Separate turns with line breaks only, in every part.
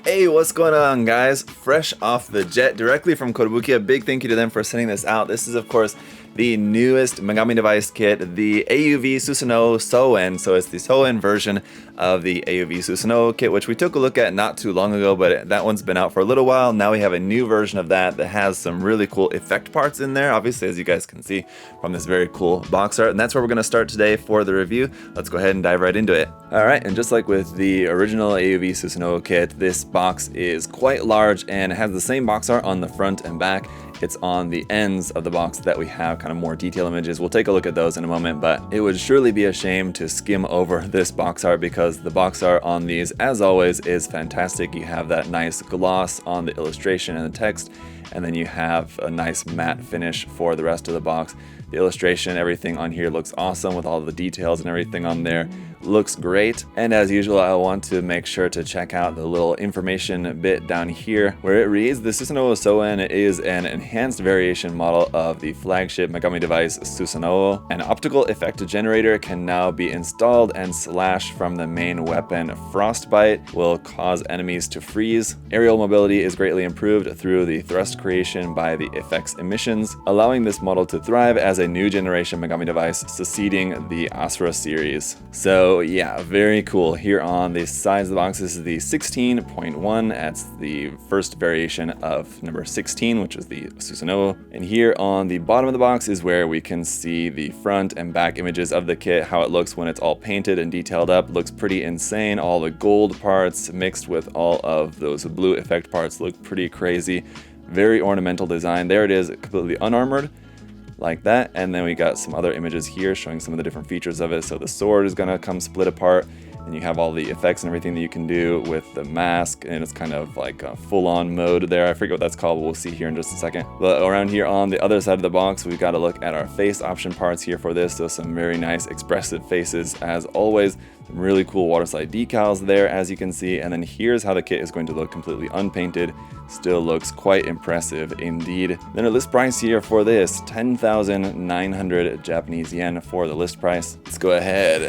Hey, what's going on, guys? Fresh off the jet directly from Kotobukiya. Big thank you to them for sending this out. This is, of course, the newest Megami Device kit, the AUV Susanowo Souen. So it's the Souen version of the AUV Susanowo kit, which we took a look at not too long ago, but that one's been out for a little while. Now we have a new version of that has some really cool effect parts in there, obviously, as you guys can see from this very cool box art. And that's where we're going to start today for the review. Let's go ahead and dive right into it. All right, and just like with the original AUV Susanowo kit, this box is quite large and has the same box art on the front and back. It's on the ends of the box that we have kind of more detail images. We'll take a look at those in a moment, but it would surely be a shame to skim over this box art because the box art on these, as always, is fantastic. You have that nice gloss on the illustration and the text, and then you have a nice matte finish for the rest of the box. The illustration, everything on here looks awesome with all the details and everything on there. Looks great. And as usual, I want to make sure to check out the little information bit down here where it reads, the Susanowo Souen is an enhanced variation model of the flagship Megami Device Susanowo. An optical effect generator can now be installed and slash from the main weapon. Frostbite will cause enemies to freeze. Aerial mobility is greatly improved through the thrust creation by the effects emissions, allowing this model to thrive as a new generation Megami Device, succeeding the Asura series. So yeah, very cool. Here on the sides of the box, this is the 16.1. That's the first variation of number 16, which is the Susanowo. And here on the bottom of the box is where we can see the front and back images of the kit, how it looks when it's all painted and detailed up. Looks pretty insane. All the gold parts mixed with all of those blue effect parts look pretty crazy. Very ornamental design. There it is, completely unarmored, like that. And then we got some other images here showing some of the different features of it. So the sword is gonna come split apart, and you have all the effects and everything that you can do with the mask, and it's kind of like a full-on mode there. I forget what that's called, but we'll see here in just a second. But around here on the other side of the box, we've got to look at our face option parts here for this. So some very nice expressive faces as always. Some really cool water slide decals there, as you can see. And then here's how the kit is going to look completely unpainted. Still looks quite impressive indeed. Then a list price here for this, 10,900 Japanese yen for the list price. Let's go ahead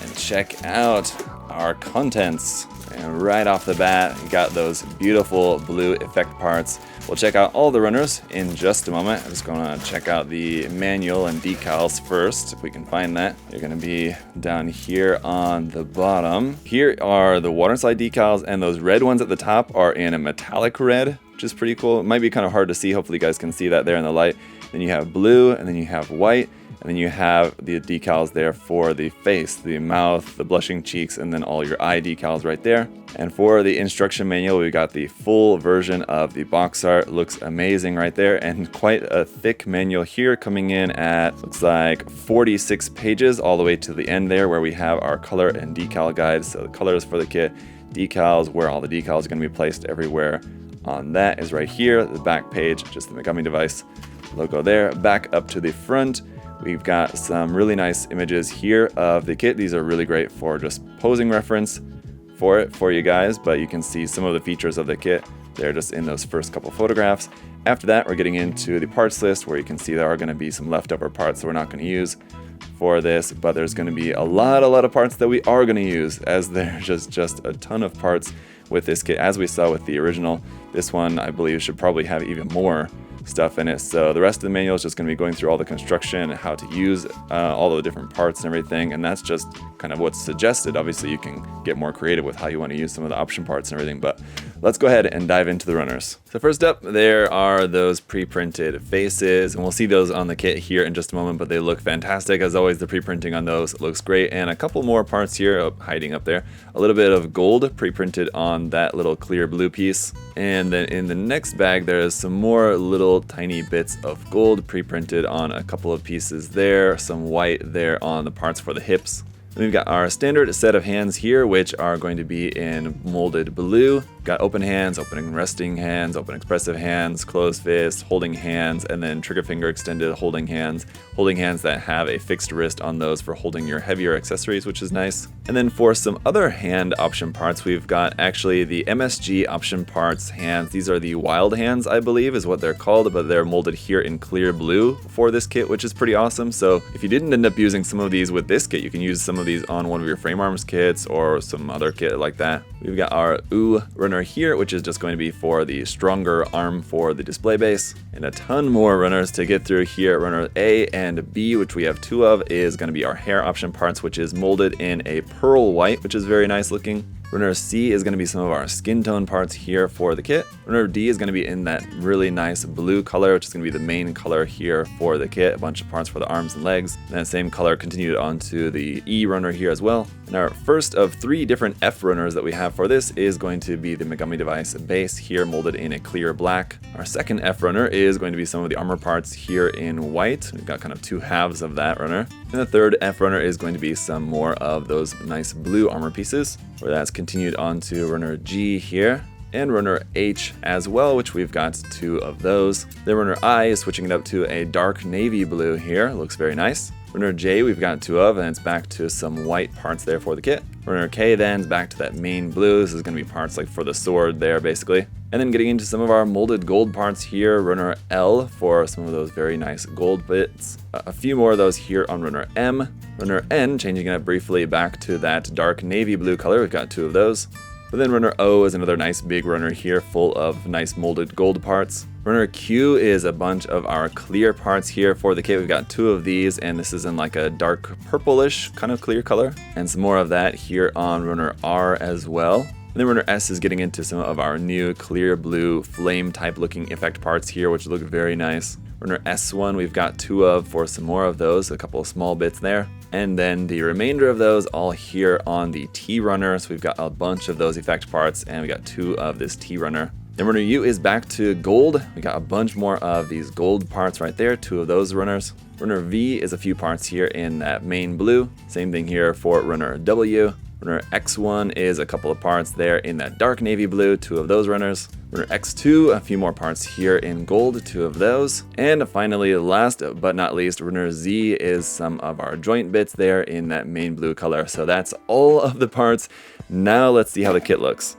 and check out our contents. And right off the bat, you got those beautiful blue effect parts. We'll check out all the runners in just a moment. I'm just gonna check out the manual and decals first, if we can find that. They're gonna be down here on the bottom. Here are the water slide decals, and those red ones at the top are in a metallic red, which is pretty cool. It might be kind of hard to see. Hopefully you guys can see that there in the light. Then you have blue, and then you have white, and then you have the decals there for the face, the mouth, the blushing cheeks, and then all your eye decals right there. And for the instruction manual, we got the full version of the box art. Looks amazing right there, and quite a thick manual here, coming in at, looks like 46 pages all the way to the end there, where we have our color and decal guides. So the colors for the kit, decals, where all the decals are going to be placed everywhere on that is right here. The back page, just the Megami Device logo there. Back up to the front, we've got some really nice images here of the kit. These are really great for just posing reference for you guys, but you can see some of the features of the kit there just in those first couple photographs. After that, we're getting into the parts list, where you can see there are going to be some leftover parts that we're not going to use for this, but there's going to be a lot of parts that we are going to use, as there's just a ton of parts with this kit. As we saw with the original, this one I believe should probably have even more stuff in it. So the rest of the manual is just going to be going through all the construction and how to use all the different parts and everything, and that's just kind of what's suggested. Obviously you can get more creative with how you want to use some of the option parts and everything, but let's go ahead and dive into the runners. So first up, there are those pre-printed faces, and we'll see those on the kit here in just a moment, but they look fantastic. As always, the pre-printing on those looks great, and a couple more parts here hiding up there. A little bit of gold pre-printed on that little clear blue piece, and then in the next bag there's some more little tiny bits of gold pre-printed on a couple of pieces there, some white there on the parts for the hips. We've got our standard set of hands here, which are going to be in molded blue. Got open hands, open resting hands, open expressive hands, closed fists, holding hands, and then trigger finger extended holding hands that have a fixed wrist on those for holding your heavier accessories, which is nice. And then for some other hand option parts, we've got actually the MSG option parts hands. These are the wild hands, I believe is what they're called, but they're molded here in clear blue for this kit, which is pretty awesome. So if you didn't end up using some of these with this kit, you can use some of of these on one of your frame arms kits or some other kit like that. We've got our U runner here, which is just going to be for the stronger arm for the display base. And a ton more runners to get through here. Runner A and B, which we have 2 of, is going to be our hair option parts, which is molded in a pearl white, which is very nice looking. Runner C is going to be some of our skin tone parts here for the kit. Runner D is going to be in that really nice blue color, which is going to be the main color here for the kit. A bunch of parts for the arms and legs. And that same color continued onto the E runner here as well. And our first of 3 different F runners that we have for this is going to be the Megami Device base here, molded in a clear black. Our second F runner is going to be some of the armor parts here in white. We've got kind of 2 halves of that runner. And the third F runner is going to be some more of those nice blue armor pieces, where that's continued onto runner G here, and runner H as well, which we've got 2 of those. Then runner I is switching it up to a dark navy blue here, looks very nice. Runner J we've got 2 of, and it's back to some white parts there for the kit. Runner K then is back to that main blue. This is going to be parts like for the sword there basically. And then getting into some of our molded gold parts here, runner L for some of those very nice gold bits. A few more of those here on runner M. Runner N, changing it up briefly back to that dark navy blue color. We've got 2 of those. But then runner O is another nice big runner here full of nice molded gold parts. Runner Q is a bunch of our clear parts here for the kit. We've got 2 of these, and this is in like a dark purplish kind of clear color. And some more of that here on runner R as well. And then runner S is getting into some of our new clear blue flame type looking effect parts here, which look very nice. Runner S1 we've got 2 of for some more of those, a couple of small bits there. And then the remainder of those all here on the T runner. So we've got a bunch of those effect parts, and we got 2 of this T runner. Then runner U is back to gold. We got a bunch more of these gold parts right there, 2 of those runners. Runner V is a few parts here in that main blue. Same thing here for runner W. Runner X1 is a couple of parts there in that dark navy blue, 2 of those runners. Runner X2, a few more parts here in gold, 2 of those. And finally, last but not least, runner Z is some of our joint bits there in that main blue color. So that's all of the parts. Now let's see how the kit looks.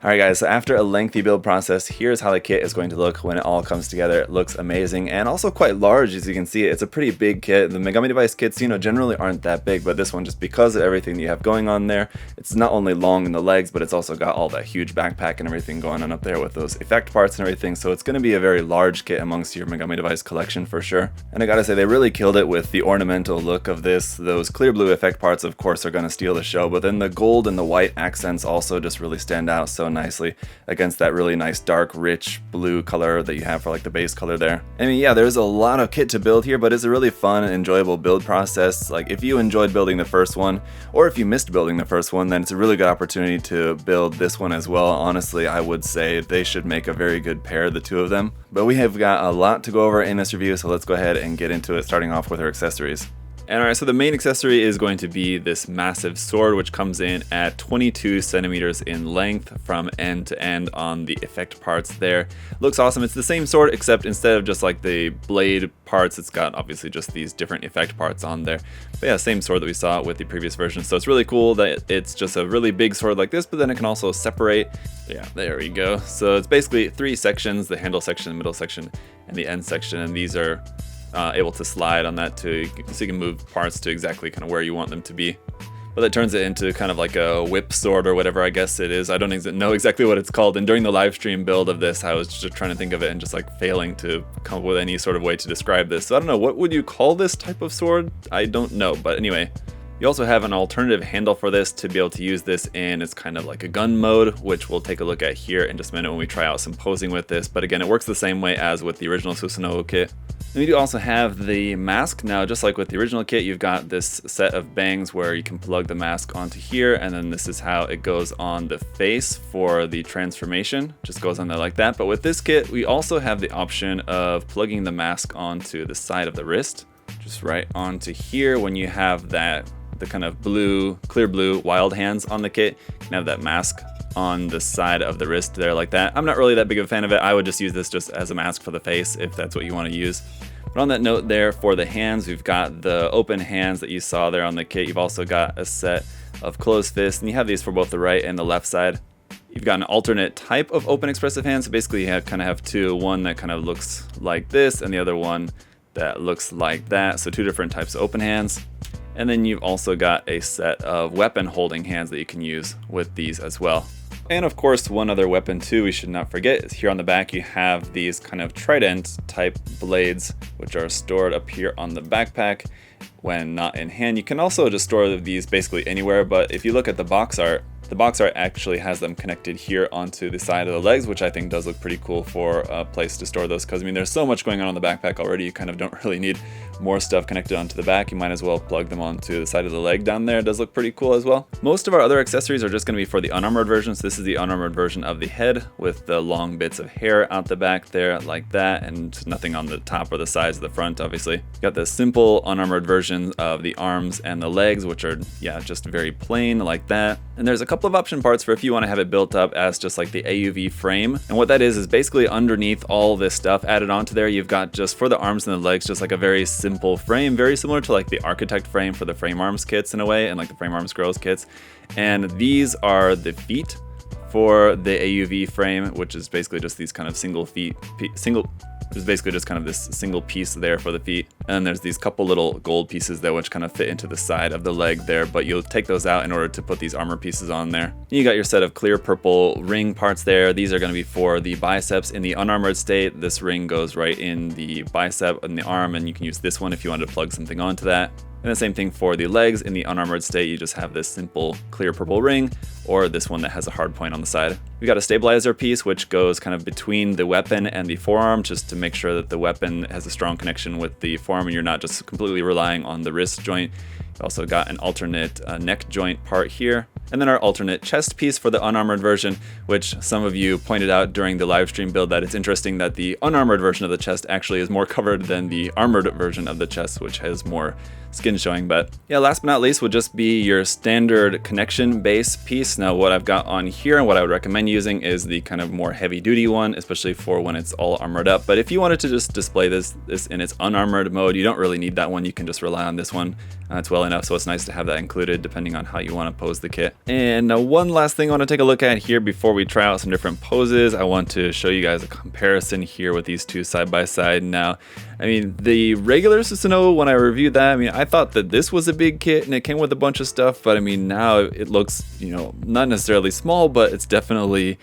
Alright guys, so after a lengthy build process, here's how the kit is going to look when it all comes together. It looks amazing and also quite large, as you can see. It's a pretty big kit. The Megami Device kits, generally aren't that big, but this one, just because of everything that you have going on there, it's not only long in the legs, but it's also got all that huge backpack and everything going on up there with those effect parts and everything, so it's going to be a very large kit amongst your Megami Device collection for sure. And I gotta say, they really killed it with the ornamental look of this. Those clear blue effect parts, of course, are going to steal the show, but then the gold and the white accents also just really stand out so nicely against that really nice dark rich blue color that you have for like the base color there. I mean, yeah, there's a lot of kit to build here, but it's a really fun and enjoyable build process. Like if you enjoyed building the first one, or if you missed building the first one, then it's a really good opportunity to build this one as well. Honestly, I would say they should make a very good pair, the 2 of them. But we have got a lot to go over in this review, so let's go ahead and get into it, starting off with our accessories. And alright, so the main accessory is going to be this massive sword, which comes in at 22 centimeters in length from end to end on the effect parts there. Looks awesome. It's the same sword, except instead of just like the blade parts, it's got obviously just these different effect parts on there. But yeah, same sword that we saw with the previous version. So it's really cool that it's just a really big sword like this, but then it can also separate. Yeah, there we go. So it's basically 3 sections, the handle section, the middle section, and the end section. And these are able to slide on that so you can move parts to exactly kind of where you want them to be. But that turns it into kind of like a whip sword or whatever I guess it is. I don't know exactly what it's called, and during the live stream build of this I was just trying to think of it and just like failing to come up with any sort of way to describe this. So I don't know, what would you call this type of sword? I don't know, but anyway. You also have an alternative handle for this to be able to use this in. It's kind of like a gun mode, which we'll take a look at here in just a minute when we try out some posing with this. But again, it works the same way as with the original Susanowo kit. And we do also have the mask. Now, just like with the original kit, you've got this set of bangs where you can plug the mask onto here, and then this is how it goes on the face for the transformation. Just goes on there like that. But with this kit, we also have the option of plugging the mask onto the side of the wrist, just right onto here. When you have the kind of clear blue wild hands on the kit, you can have that mask on the side of the wrist there like that. I'm not really that big of a fan of it. I would just use this just as a mask for the face if that's what you want to use. But on that note there, for the hands, we've got the open hands that you saw there on the kit. You've also got a set of closed fists, and you have these for both the right and the left side. You've got an alternate type of open expressive hand, so basically you kind of have 2, one that kind of looks like this and the other one that looks like that, so 2 different types of open hands. And then you've also got a set of weapon holding hands that you can use with these as well. And of course, one other weapon too we should not forget is here on the back you have these kind of trident type blades, which are stored up here on the backpack when not in hand. You can also just store these basically anywhere, but if you look at the box art actually has them connected here onto the side of the legs, which I think does look pretty cool for a place to store those, because I mean there's so much going on the backpack already, you kind of don't really need more stuff connected onto the back. You might as well plug them onto the side of the leg down there. It does look pretty cool as well. Most of our other accessories are just going to be for the unarmored version. So this is the unarmored version of the head with the long bits of hair out the back there like that, and nothing on the top or the sides of the front obviously. You got the simple unarmored version of the arms and the legs, which are just very plain like that. And there's a couple of option parts for if you want to have it built up as just like the AUV frame. And what that is basically underneath all this stuff added onto there, you've got just for the arms and the legs, just like a very simple frame, very similar to like the architect frame for the frame arms kits in a way, and like the frame arms girls kits. And these are the feet for the AUV frame, which is basically just these kind of there's basically just kind of this single piece there for the feet. And then there's these couple little gold pieces there which kind of fit into the side of the leg there, but you'll take those out in order to put these armor pieces on there. You got your set of clear purple ring parts there. These are going to be for the biceps in the unarmored state. This ring goes right in the bicep and the arm, and you can use this one if you wanted to plug something onto that. And the same thing for the legs. In the unarmored state, you just have this simple clear purple ring, or this one that has a hard point on the side. We got a stabilizer piece which goes kind of between the weapon and the forearm, just to make sure that the weapon has a strong connection with the forearm and you're not just completely relying on the wrist joint. We also got an alternate neck joint part here. And then our alternate chest piece for the unarmored version, which some of you pointed out during the live stream build that it's interesting that the unarmored version of the chest actually is more covered than the armored version of the chest, which has more skin showing. But yeah, last but not least would just be your standard connection base piece. Now what I've got on here and what I would recommend using is the kind of more heavy duty one, especially for when it's all armored up. But if you wanted to just display this in its unarmored mode, you don't really need that one. You can just rely on this one. It's well enough, so it's nice to have that included depending on how you want to pose the kit. And now one last thing I want to take a look at here before we try out some different poses. I want to show you guys a comparison here with these two side by side. Now, I mean, the regular Susanowo, when I reviewed that, I mean, I thought that this was a big kit and it came with a bunch of stuff, but I mean, now it looks, not necessarily small, but it's definitely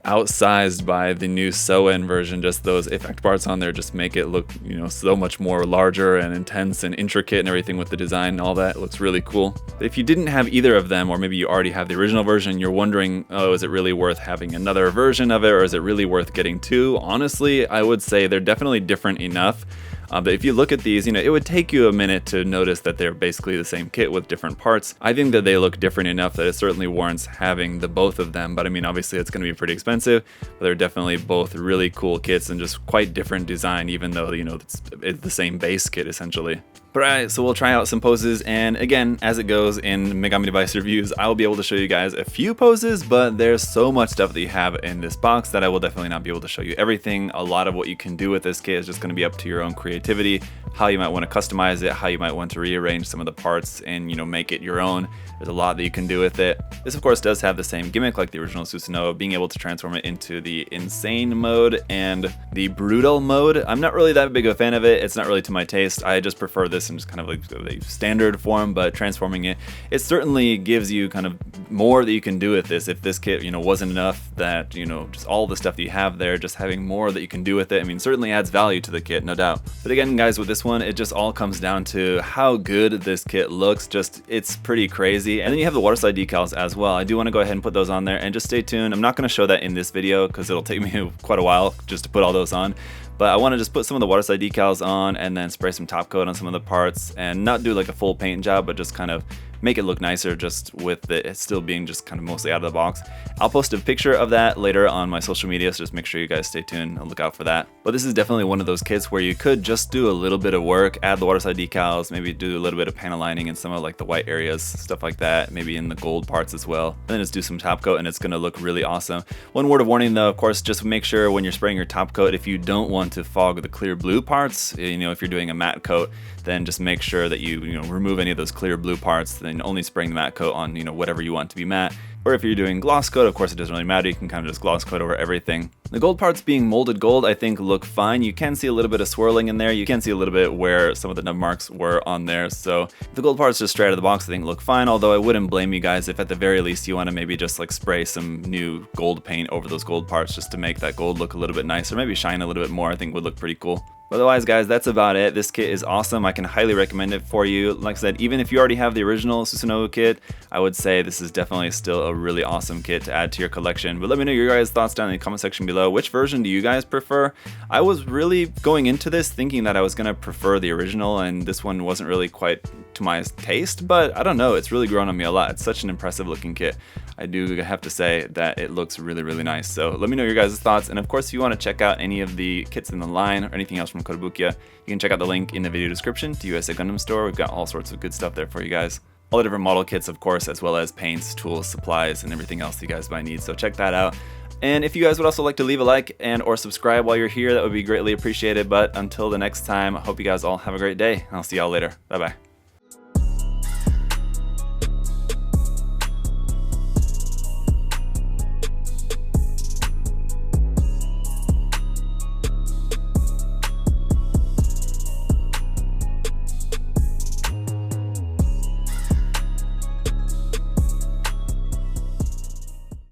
outsized by the new Souen version. Just those effect parts on there just make it look, so much more larger and intense and intricate and everything with the design and all that. It looks really cool. But if you didn't have either of them, or maybe you already have the original version, you're wondering, oh, is it really worth having another version of it, or is it really worth getting two? Honestly, I would say they're definitely different enough. But if you look at these, it would take you a minute to notice that they're basically the same kit with different parts. I think that they look different enough that it certainly warrants having the both of them. But I mean, obviously it's going to be pretty expensive, but they're definitely both really cool kits and just quite different design, even though, it's the same base kit essentially. But alright, so we'll try out some poses, and again, as it goes in Megami Device reviews, I will be able to show you guys a few poses, but there's so much stuff that you have in this box that I will definitely not be able to show you everything. A lot of what you can do with this kit is just going to be up to your own creativity, how you might want to customize it, how you might want to rearrange some of the parts and, make it your own. There's a lot that you can do with it. This of course does have the same gimmick like the original Susanowo, being able to transform it into the insane mode and the brutal mode. I'm not really that big of a fan of it. It's not really to my taste. I just prefer this in just kind of like the standard form, but transforming it certainly gives you kind of more that you can do with this. If this kit, wasn't enough, that, just all the stuff that you have there, just having more that you can do with it, I mean, certainly adds value to the kit, no doubt. But again, guys, with this one, it just all comes down to how good this kit looks. It's pretty crazy. And then you have the waterslide decals as well. I do want to go ahead and put those on there, and just stay tuned. I'm not going to show that in this video because it'll take me quite a while just to put all those on. But I want to just put some of the waterslide decals on and then spray some top coat on some of the parts and not do like a full paint job, but just kind of make it look nicer just with it still being just kind of mostly out of the box. I'll post a picture of that later on my social media, so just make sure you guys stay tuned and look out for that. But this is definitely one of those kits where you could just do a little bit of work, add the waterslide decals, maybe do a little bit of panel lining in some of like the white areas, stuff like that, maybe in the gold parts as well. And then just do some top coat and it's going to look really awesome. One word of warning though, of course, just make sure when you're spraying your top coat, if you don't want to fog the clear blue parts, if you're doing a matte coat, then just make sure that you remove any of those clear blue parts, then only spraying the matte coat on whatever you want to be matte. Or if you're doing gloss coat, of course it doesn't really matter, you can kind of just gloss coat over everything. The gold parts being molded gold I think look fine. You can see a little bit of swirling in there, you can see a little bit where some of the nub marks were on there, so the gold parts just straight out of the box I think look fine, although I wouldn't blame you guys if at the very least you want to maybe just like spray some new gold paint over those gold parts just to make that gold look a little bit nicer, maybe shine a little bit more. I think would look pretty cool. Otherwise guys, that's about it. This kit is awesome. I can highly recommend it for you. Like I said, even if you already have the original Susanowo kit, I would say this is definitely still a really awesome kit to add to your collection. But let me know your guys' thoughts down in the comment section below. Which version do you guys prefer? I was really going into this thinking that I was going to prefer the original, and this one wasn't really quite to my taste, but I don't know, it's really grown on me a lot. It's such an impressive looking kit. I do have to say that it looks really, really nice. So let me know your guys' thoughts, and of course if you want to check out any of the kits in the line or anything else from Kotobukiya, you can check out the link in the video description to USA Gundam Store. We've got all sorts of good stuff there for you guys. All the different model kits, of course, as well as paints, tools, supplies, and everything else you guys might need, so check that out. And if you guys would also like to leave a like and or subscribe while you're here, that would be greatly appreciated. But until the next time, I hope you guys all have a great day. I'll see y'all later. Bye bye.